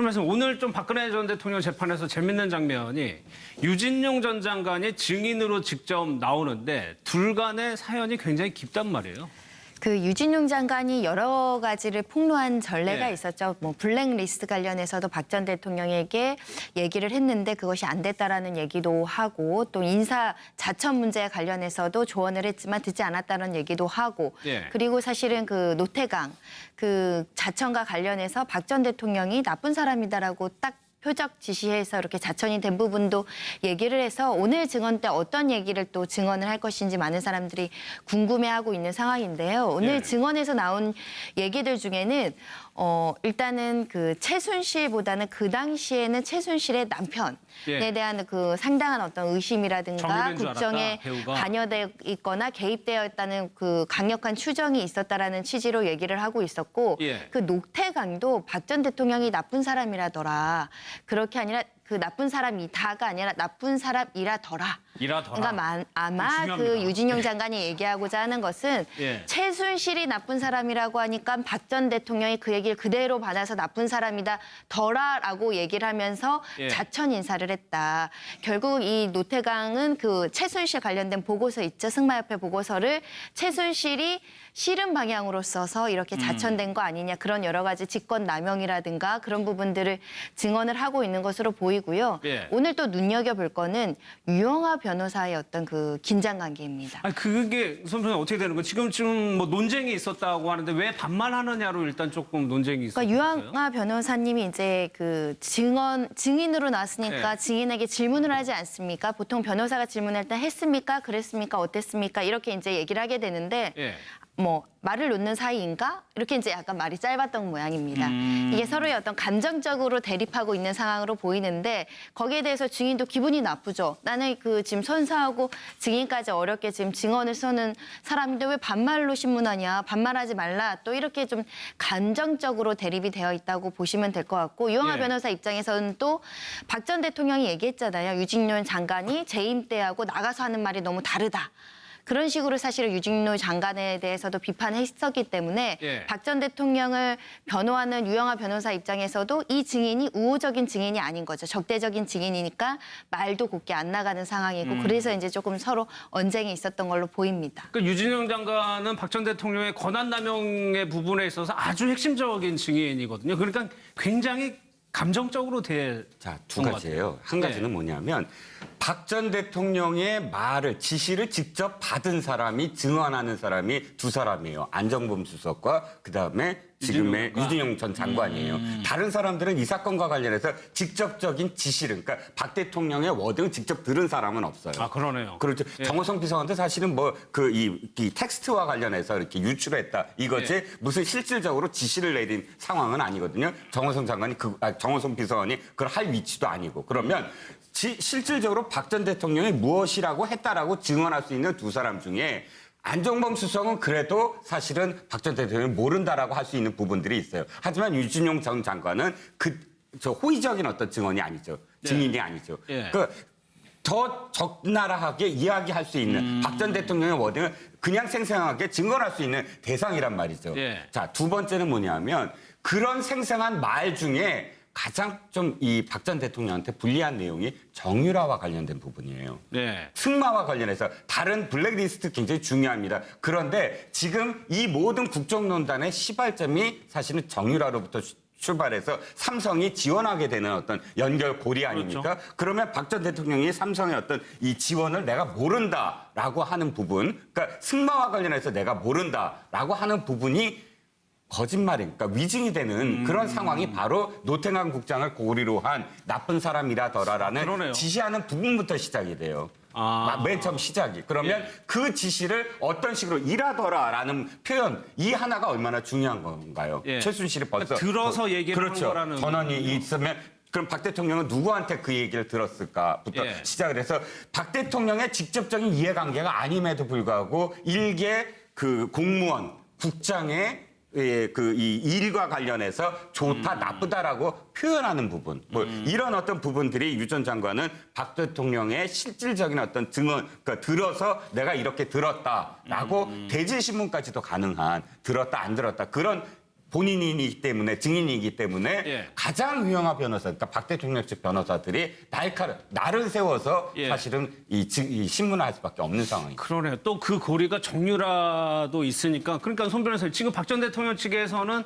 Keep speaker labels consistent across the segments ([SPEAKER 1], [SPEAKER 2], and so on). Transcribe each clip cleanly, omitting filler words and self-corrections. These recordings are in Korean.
[SPEAKER 1] 말씀 오늘 좀 박근혜 전 대통령 재판에서 재밌는 장면이 유진용 전 장관이 증인으로 직접 나오는데 둘 간의 사연이 굉장히 깊단 말이에요.
[SPEAKER 2] 그 유진용 장관이 여러 가지를 폭로한 전례가 있었죠. 뭐 블랙리스트 관련해서도 박 전 대통령에게 얘기를 했는데 그것이 안 됐다라는 얘기도 하고 또 인사 자천 문제에 관련해서도 조언을 했지만 듣지 않았다는 얘기도 하고 그리고 사실은 그 노태강 그 자천과 관련해서 박 전 대통령이 나쁜 사람이다라고 딱 표적 지시해서 이렇게 자천이 된 부분도 얘기를 해서 오늘 증언 때 어떤 얘기를 또 증언을 할 것인지 많은 사람들이 궁금해하고 있는 상황인데요. 오늘 증언에서 나온 얘기들 중에는 일단은 그 최순실보다는 그 당시에는 최순실의 남편에 대한 그 상당한 어떤 의심이라든가 국정에 관여돼 있거나 개입되어 있다는 그 강력한 추정이 있었다라는 취지로 얘기를 하고 있었고 그 노태강도 박 전 대통령이 나쁜 사람이라더라. 그렇게 아니라 그 나쁜 사람이다가 아니라 나쁜 사람이라더라. 그러니까 아마 그 유진용 장관이 얘기하고자 하는 것은 최순실이 나쁜 사람이라고 하니까 박 전 대통령이 그 얘기를 그대로 받아서 나쁜 사람이다 더라라고 얘기를 하면서 자천 인사를 했다. 결국 이 노태강은 그 최순실 관련된 보고서 있죠. 승마협회 보고서를 최순실이 싫은 방향으로 써서 이렇게 자천된 거 아니냐. 그런 여러 가지 직권남용이라든가 그런 부분들을 증언을 하고 있는 것으로 보이고요. 오늘 또 눈여겨볼 거는 유영하 변호사의 어떤 그 긴장관계입니다.
[SPEAKER 1] 아니 그게 선생님 어떻게 되는 거예요? 지금 뭐 논쟁이 있었다고 하는데 왜 반말하느냐로 일단 조금 논쟁이 있었어요.
[SPEAKER 2] 그러니까 유영하 변호사님이 이제 그 증인으로 나왔으니까 증인에게 질문을 하지 않습니까? 보통 변호사가 질문할 때 했습니까? 그랬습니까? 어땠습니까? 이렇게 이제 얘기를 하게 되는데 뭐 말을 놓는 사이인가? 이렇게 이제 약간 말이 짧았던 모양입니다. 이게 서로의 어떤 감정적으로 대립하고 있는 상황으로 보이는데 거기에 대해서 증인도 기분이 나쁘죠. 나는 그 지금 선서하고 증인까지 어렵게 지금 증언을 쓰는 사람인데 왜 반말로 신문하냐? 반말하지 말라. 또 이렇게 좀 감정적으로 대립이 되어 있다고 보시면 될 것 같고 유영하 변호사 입장에서는 또 박 전 대통령이 얘기했잖아요. 유진용 장관이 재임 때하고 나가서 하는 말이 너무 다르다. 그런 식으로 사실은 유진용 장관에 대해서도 비판했었기 때문에 박 전 대통령을 변호하는 유영하 변호사 입장에서도 이 증인이 우호적인 증인이 아닌 거죠. 적대적인 증인이니까 말도 곱게 안 나가는 상황이고 그래서 이제 조금 서로 언쟁이 있었던 걸로 보입니다.
[SPEAKER 1] 그러니까 유진용 장관은 박 전 대통령의 권한남용의 부분에 있어서 아주 핵심적인 증인이거든요. 그러니까 굉장히 감정적으로
[SPEAKER 3] 자, 두 가지예요. 한 가지는 뭐냐면 박 전 대통령의 말을 지시를 직접 받은 사람이 증언하는 사람이 두 사람이에요. 안정범 수석과 그다음에 지금의 유진용 전 장관이에요. 다른 사람들은 이 사건과 관련해서 직접적인 지시를 그러니까 박 대통령의 워딩을 직접 들은 사람은 없어요.
[SPEAKER 1] 아, 그러네요.
[SPEAKER 3] 그렇죠. 정호성 비서관도 사실은 뭐 이 텍스트와 관련해서 이렇게 유출했다. 이것이 무슨 실질적으로 지시를 내린 상황은 아니거든요. 정호성 장관이 정호성 비서관이 그걸 할 위치도 아니고. 그러면 실질적으로 박 전 대통령이 무엇이라고 했다라고 증언할 수 있는 두 사람 중에 안정범 수석은 그래도 사실은 박 전 대통령이 모른다라고 할 수 있는 부분들이 있어요. 하지만 유진용 전 장관은 호의적인 어떤 증언이 아니죠. 증인이 아니죠. 더 적나라하게 이야기할 수 있는 박 전 대통령의 워딩을 그냥 생생하게 증언할 수 있는 대상이란 말이죠. 자, 두 번째는 뭐냐면 그런 생생한 말 중에 가장 좀 이 박 전 대통령한테 불리한 내용이 정유라와 관련된 부분이에요. 승마와 관련해서 다른 블랙리스트 굉장히 중요합니다. 그런데 지금 이 모든 국정농단의 시발점이 사실은 정유라로부터 출발해서 삼성이 지원하게 되는 어떤 연결고리 아닙니까? 그러면 박 전 대통령이 삼성의 어떤 이 지원을 내가 모른다라고 하는 부분, 그러니까 승마와 관련해서 내가 모른다라고 하는 부분이 거짓말이, 그러니까 위증이 되는 그런 상황이 바로 노태강 국장을 고리로 한 나쁜 사람이라더라라는 지시하는 부분부터 시작이 돼요. 맨 처음 시작이. 그러면 그 지시를 어떤 식으로 이라더라라는 표현, 이 하나가 얼마나 중요한 건가요? 최순실이 벌써.
[SPEAKER 1] 그러니까 들어서 얘기를 하는 거라는.
[SPEAKER 3] 전원이 있으면 그럼 박 대통령은 누구한테 그 얘기를 들었을까부터 시작을 해서 박 대통령의 직접적인 이해관계가 아님에도 불구하고 일개 그 공무원, 국장의 이 일과 관련해서 좋다, 나쁘다라고 표현하는 부분. 뭐 이런 어떤 부분들이 유 전 장관은 박 대통령의 실질적인 어떤 증언, 그러니까 들어서 내가 이렇게 들었다라고 대질신문까지도 가능한 들었다, 안 들었다. 그런 본인이기 때문에 증인이기 때문에
[SPEAKER 1] 예.
[SPEAKER 3] 가장 유용한 변호사, 그러니까 박 대통령 측 변호사들이 날을 세워서
[SPEAKER 1] 예.
[SPEAKER 3] 사실은 이 신문을 할 수밖에 없는 상황입니다.
[SPEAKER 1] 그러네요. 또 그 고리가 정유라도 있으니까 그러니까 손 변호사님 지금 박 전 대통령 측에서는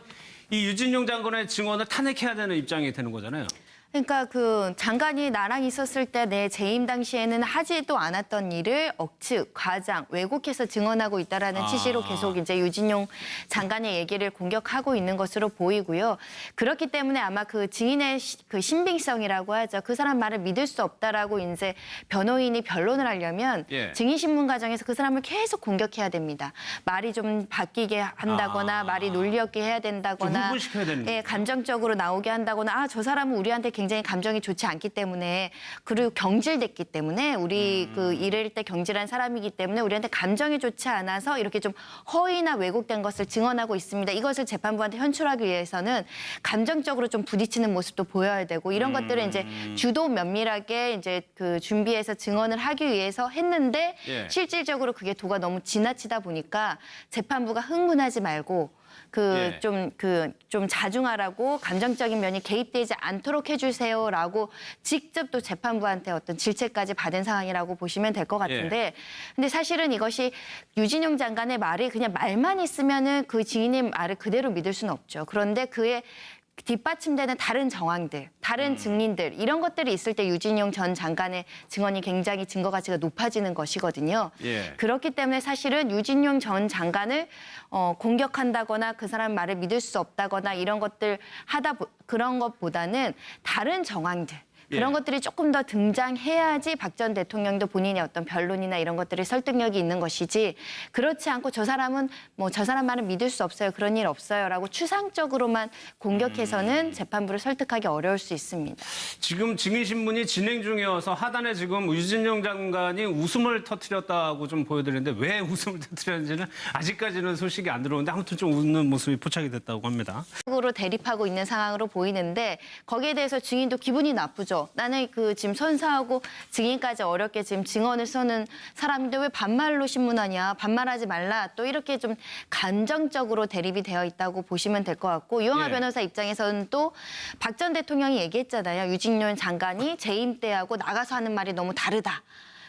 [SPEAKER 1] 이 유진용 장관의 증언을 탄핵해야 되는 입장이 되는 거잖아요.
[SPEAKER 2] 그러니까 그 장관이 나랑 있었을 때 내 재임 당시에는 하지도 않았던 일을 억측, 과장, 왜곡해서 증언하고 있다라는 취지로 계속 이제 유진용 장관의 얘기를 공격하고 있는 것으로 보이고요. 그렇기 때문에 아마 그 증인의 그 신빙성이라고 하죠. 그 사람 말을 믿을 수 없다라고 이제 변호인이 변론을 하려면
[SPEAKER 1] 예.
[SPEAKER 2] 증인 신문 과정에서 그 사람을 계속 공격해야 됩니다. 말이 좀 바뀌게 한다거나 말이 논리 없게 해야 된다거나
[SPEAKER 1] 좀 흥분시켜야 되는
[SPEAKER 2] 예, 감정적으로 나오게 한다거나 아, 저 사람은 우리한테 굉장히 감정이 좋지 않기 때문에 그리고 경질됐기 때문에 우리 그 이럴 때 경질한 사람이기 때문에 우리한테 감정이 좋지 않아서 이렇게 좀 허위나 왜곡된 것을 증언하고 있습니다. 이것을 재판부한테 현출하기 위해서는 감정적으로 좀 부딪히는 모습도 보여야 되고 이런 것들을 이제 주도 면밀하게 이제 그 준비해서 증언을 하기 위해서 했는데
[SPEAKER 1] 예.
[SPEAKER 2] 실질적으로 그게 도가 너무 지나치다 보니까 재판부가 흥분하지 말고
[SPEAKER 1] 예.
[SPEAKER 2] 좀 자중하라고 감정적인 면이 개입되지 않도록 해주세요라고 직접 또 재판부한테 어떤 질책까지 받은 상황이라고 보시면 될 것 같은데 근데 사실은 이것이 유진용 장관의 말이 그냥 말만 있으면은 그 증인의 말을 그대로 믿을 수는 없죠. 그런데 그의 뒷받침되는 다른 정황들, 다른 증인들 이런 것들이 있을 때 유진용 전 장관의 증언이 굉장히 증거 가치가 높아지는 것이거든요.
[SPEAKER 1] 예.
[SPEAKER 2] 그렇기 때문에 사실은 유진용 전 장관을 공격한다거나 그 사람 말을 믿을 수 없다거나 이런 것들 그런 것보다는 다른 정황들 그런
[SPEAKER 1] 예.
[SPEAKER 2] 것들이 조금 더 등장해야지 박 전 대통령도 본인의 어떤 변론이나 이런 것들이 설득력이 있는 것이지 그렇지 않고 저 사람은 뭐 저 사람 말은 믿을 수 없어요. 그런 일 없어요라고 추상적으로만 공격해서는 재판부를 설득하기 어려울 수 있습니다.
[SPEAKER 1] 지금 증인신문이 진행 중이어서 하단에 지금 유진용 장관이 웃음을 터뜨렸다고 좀 보여드리는데 왜 웃음을 터뜨렸는지는 아직까지는 소식이 안 들어오는데 아무튼 좀 웃는 모습이 포착이 됐다고 합니다.
[SPEAKER 2] 으로 대립하고 있는 상황으로 보이는데 거기에 대해서 증인도 기분이 나쁘죠. 나는 그 지금 선사하고 증인까지 어렵게 지금 증언을 쓰는 사람인데 왜 반말로 신문하냐. 반말하지 말라. 또 이렇게 좀 감정적으로 대립이 되어 있다고 보시면 될 것 같고 유영하
[SPEAKER 1] 예.
[SPEAKER 2] 변호사 입장에서는 또 박 전 대통령이 얘기했잖아요. 유진용 장관이 재임 때하고 나가서 하는 말이 너무 다르다.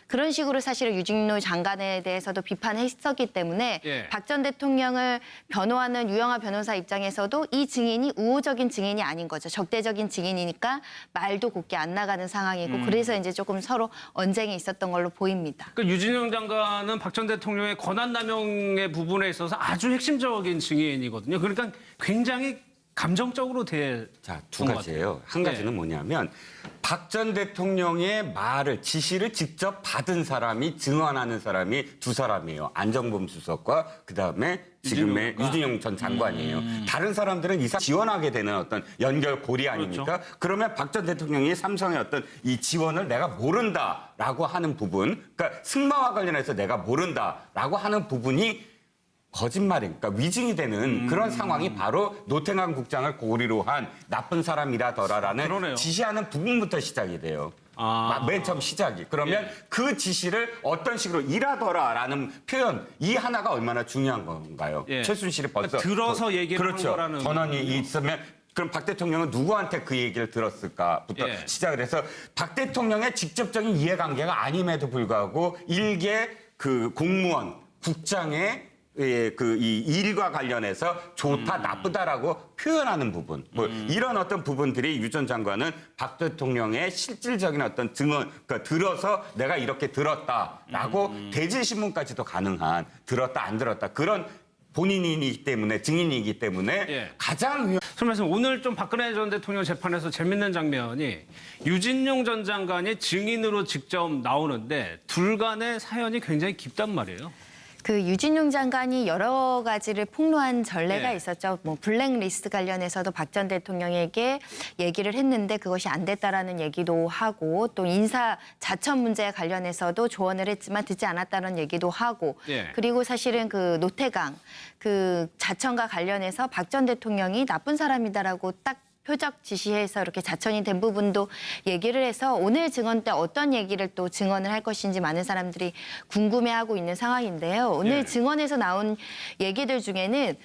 [SPEAKER 2] 그런 식으로 사실은 유진용 장관에 대해서도 비판했었기 때문에
[SPEAKER 1] 예.
[SPEAKER 2] 박 전 대통령을 변호하는 유영하 변호사 입장에서도 이 증인이 우호적인 증인이 아닌 거죠. 적대적인 증인이니까 말도 곱게 안 나가는 상황이고 그래서 이제 조금 서로 언쟁이 있었던 걸로 보입니다.
[SPEAKER 1] 그러니까 유진용 장관은 박 전 대통령의 권한남용의 부분에 있어서 아주 핵심적인 증인이거든요. 그러니까 굉장히 감정적으로
[SPEAKER 3] 자, 두 가지예요. 한 가지는 뭐냐면 박 전 대통령의 말을 지시를 직접 받은 사람이 증언하는 사람이 두 사람이에요. 안정범 수석과 그다음에 지금의 유진용 전 장관이에요. 다른 사람들은 이상 지원하게 되는 어떤 연결고리 아닙니까?
[SPEAKER 1] 그렇죠.
[SPEAKER 3] 그러면 박 전 대통령이 삼성의 어떤 이 지원을 내가 모른다라고 하는 부분, 그러니까 승마와 관련해서 내가 모른다라고 하는 부분이 거짓말이니까 위증이 되는 그런 상황이 바로 노태강 국장을 고리로 한 나쁜 사람이라더라라는
[SPEAKER 1] 그러네요.
[SPEAKER 3] 지시하는 부분부터 시작이 돼요. 맨 처음 시작이. 그러면 그 지시를 어떤 식으로 일하더라라는 표현 이 하나가 얼마나 중요한 건가요?
[SPEAKER 1] 예.
[SPEAKER 3] 최순실이 벌써
[SPEAKER 1] 들어서 얘기를 한
[SPEAKER 3] 그렇죠.
[SPEAKER 1] 거라는
[SPEAKER 3] 전원이 있으면 그럼 박 대통령은 누구한테 그 얘기를 들었을까부터
[SPEAKER 1] 예.
[SPEAKER 3] 시작을 해서 박 대통령의 직접적인 이해관계가 아님에도 불구하고 일개 그 공무원 국장의 이 일과 관련해서 좋다 나쁘다라고 표현하는 부분 뭐 이런 어떤 부분들이 유 전 장관은 박 대통령의 실질적인 어떤 증언 그러니까 들어서 내가 이렇게 들었다라고 대질신문까지도 가능한 들었다 안 들었다 그런 본인이기 때문에 증인이기 때문에
[SPEAKER 1] 예.
[SPEAKER 3] 가장
[SPEAKER 1] 손 말씀 오늘 좀 박근혜 전 대통령 재판에서 재밌는 장면이 유진용 전 장관이 증인으로 직접 나오는데 둘 간의 사연이 굉장히 깊단 말이에요.
[SPEAKER 2] 그 유진용 장관이 여러 가지를 폭로한 전례가
[SPEAKER 1] 예.
[SPEAKER 2] 있었죠. 뭐 블랙리스트 관련해서도 박 전 대통령에게 얘기를 했는데 그것이 안 됐다라는 얘기도 하고 또 인사 자천 문제 관련해서도 조언을 했지만 듣지 않았다는 얘기도 하고
[SPEAKER 1] 예.
[SPEAKER 2] 그리고 사실은 그 노태강 그 자천과 관련해서 박 전 대통령이 나쁜 사람이다라고 딱 표적 지시해서 이렇게 자천이 된 부분도 얘기를 해서 오늘 증언 때 어떤 얘기를 또 증언을 할 것인지 많은 사람들이 궁금해하고 있는 상황인데요. 오늘
[SPEAKER 1] 예.
[SPEAKER 2] 증언에서 나온 얘기들 중에는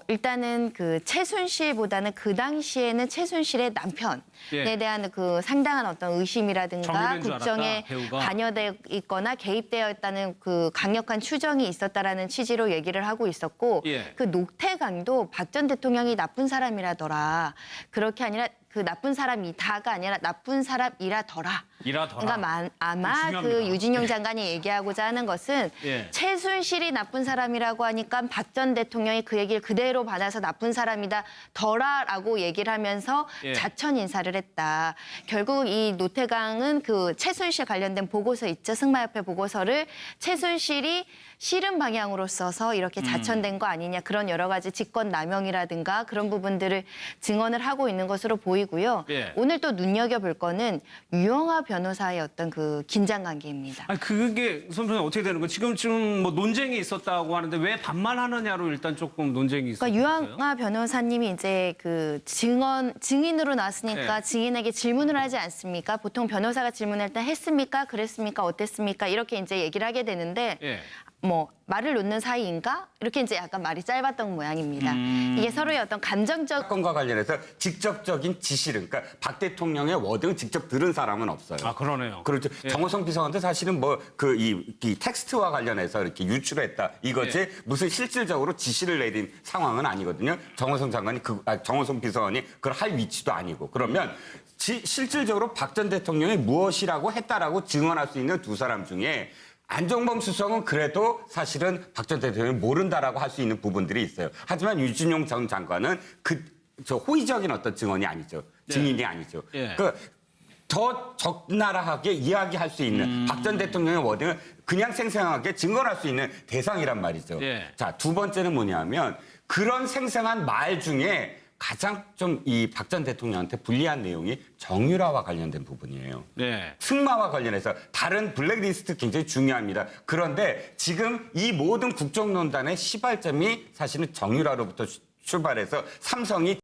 [SPEAKER 2] 일단은 그 최순실보다는 그 당시에는 최순실의 남편에
[SPEAKER 1] 예.
[SPEAKER 2] 대한 그 상당한 어떤 의심이라든가
[SPEAKER 1] 정유래인 줄
[SPEAKER 2] 국정에
[SPEAKER 1] 알았다, 배우가.
[SPEAKER 2] 관여되어 있거나 개입되어 있다는 그 강력한 추정이 있었다라는 취지로 얘기를 하고 있었고
[SPEAKER 1] 예.
[SPEAKER 2] 그 노태강도 박 전 대통령이 나쁜 사람이라더라. 그렇게 아니라 그 나쁜 사람이다가 아니라 나쁜 사람이라더라.
[SPEAKER 1] 이라더라.
[SPEAKER 2] 그러니까 아마
[SPEAKER 1] 중요합니다.
[SPEAKER 2] 그 유진용 장관이 얘기하고자 하는 것은
[SPEAKER 1] 예.
[SPEAKER 2] 최순실이 나쁜 사람이라고 하니까 박 전 대통령이 그 얘기를 그대로 받아서 나쁜 사람이다 더라라고 얘기를 하면서
[SPEAKER 1] 예.
[SPEAKER 2] 자천 인사를 했다. 결국 이 노태강은 그 최순실 관련된 보고서 있죠. 승마협회 보고서를 최순실이 싫은 방향으로 써서 이렇게 자천된 거 아니냐. 그런 여러 가지 직권 남용이라든가 그런 부분들을 증언을 하고 있는 것으로 보이고요.
[SPEAKER 1] 예.
[SPEAKER 2] 오늘 또 눈여겨볼 거는 유영하 변호사의 어떤 그 긴장 관계입니다.
[SPEAKER 1] 아니 그게 선생님 어떻게 되는 거예요? 지금 뭐 논쟁이 있었다고 하는데 왜 반말하느냐로 일단 조금 논쟁이 있었어요.
[SPEAKER 2] 그러니까 유영하 변호사님이 이제 그 증인으로 나왔으니까
[SPEAKER 1] 네.
[SPEAKER 2] 증인에게 질문을 하지 않습니까? 보통 변호사가 질문할 때 했습니까? 그랬습니까? 어땠습니까? 이렇게 이제 얘기를 하게 되는데
[SPEAKER 1] 예.
[SPEAKER 2] 뭐 말을 놓는 사이인가? 이렇게 이제 약간 말이 짧았던 모양입니다. 이게 서로의 어떤 감정적
[SPEAKER 3] 사건과 관련해서 직접적인 지시를 그러니까 박 대통령의 워딩을 직접 들은 사람은 없어요.
[SPEAKER 1] 아 그러네요.
[SPEAKER 3] 그렇죠.
[SPEAKER 1] 예.
[SPEAKER 3] 정호성 비서관도 사실은 뭐 그 이 텍스트와 관련해서 이렇게 유출했다. 이것이
[SPEAKER 1] 예.
[SPEAKER 3] 무슨 실질적으로 지시를 내린 상황은 아니거든요. 정호성 장관이 정호성 비서관이 그걸 할 위치도 아니고 그러면 실질적으로 박 전 대통령이 무엇이라고 했다라고 증언할 수 있는 두 사람 중에 안종범 수석은 그래도 사실은 박 전 대통령이 모른다라고 할 수 있는 부분들이 있어요. 하지만 유진용 전 장관은 저 호의적인 어떤 증언이 아니죠. 증인이 아니죠.
[SPEAKER 1] 예.
[SPEAKER 3] 더 적나라하게 이야기할 수 있는 박 전 대통령의 워딩을 그냥 생생하게 증언할 수 있는 대상이란 말이죠.
[SPEAKER 1] 예.
[SPEAKER 3] 자, 두 번째는 뭐냐면 그런 생생한 말 중에 가장 좀 이 박 전 대통령한테 불리한 내용이 정유라와 관련된 부분이에요.
[SPEAKER 1] 네.
[SPEAKER 3] 승마와 관련해서 다른 블랙리스트 굉장히 중요합니다. 그런데 지금 이 모든 국정농단의 시발점이 사실은 정유라로부터 출발해서 삼성이